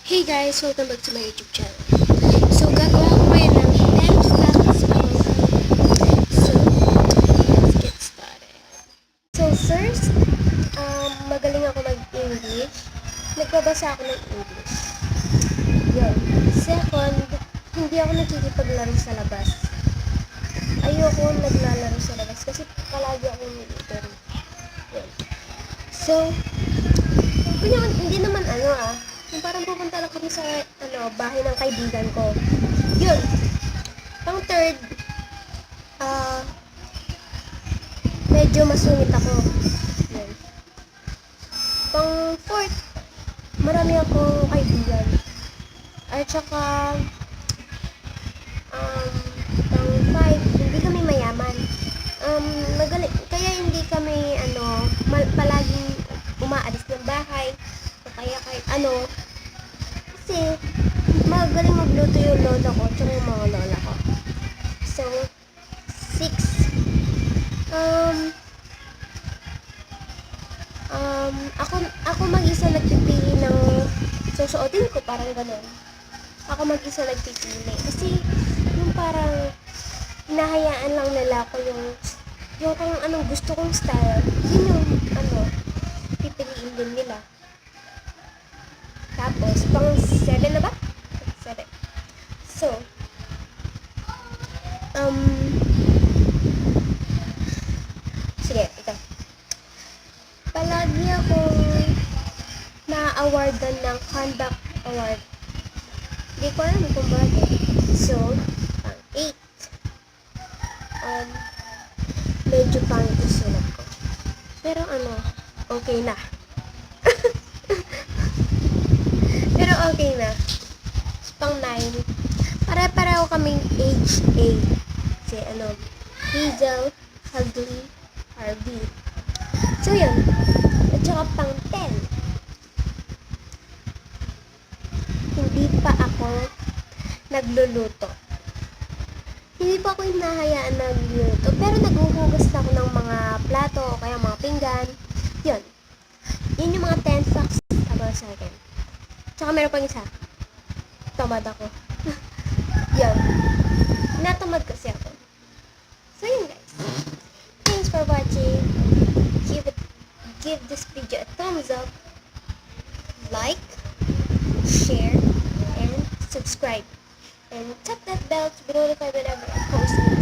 Hey guys! Welcome back to my YouTube channel. So, gagawa ko ngayon ng 10 facts about me. So, let's get started. So, first, magaling ako mag-English. Nagbabasa ako ng English. Yun. Second, hindi ako nakikipaglaro sa labas. Ayoko naglalaro sa labas kasi palagi akong military. Yun. So, hindi naman yung parang pupunta lang kami sa bahay ng kaibigan ko. Yun. Pang third, medyo masungit ako. Yun. Pang fourth, marami akong kaibigan. At saka, pang five, hindi kami mayaman. Magaling, kaya hindi kami, palaging umaalis ng bahay. O kaya kahit kasi magaling magluto yung lola ko at yung mga lola ko. So, 6. Ako mag-isa nagpipili ng susuotin ko, parang gano'n. Ako mag-isa nagpipili. Kasi, yung parang hinahayaan lang nila ko yung kung anong gusto kong style, yun yung pipiliin din nila. Tapos, pang 7 na ba? 7. So, sige, ito. Palagi akong na-awardan ng conduct award. Hindi ko alam kung bakit. So, pang 8. Medyo pangit yung sulat ko. Pero okay na. Pero okay na. Pang 9. Pare-pareho kaming age A. Kasi Hazel, Hugly, Harvey. So yun. At saka pang 10. Hindi pa ako nagluluto. Hindi pa ako hinahayaan nagluluto. Pero naghuhugas ako ng mga plato o kaya mga pinggan. Yun. Yun yung mga 10 facts about sa akin. Tsaka meron pang isa. Tamad ako. Yun. Natamad kasi ako. So yun guys. Thanks for watching. Give this video a thumbs up. Like, share, and subscribe. And tap that bell to be notified whenever I post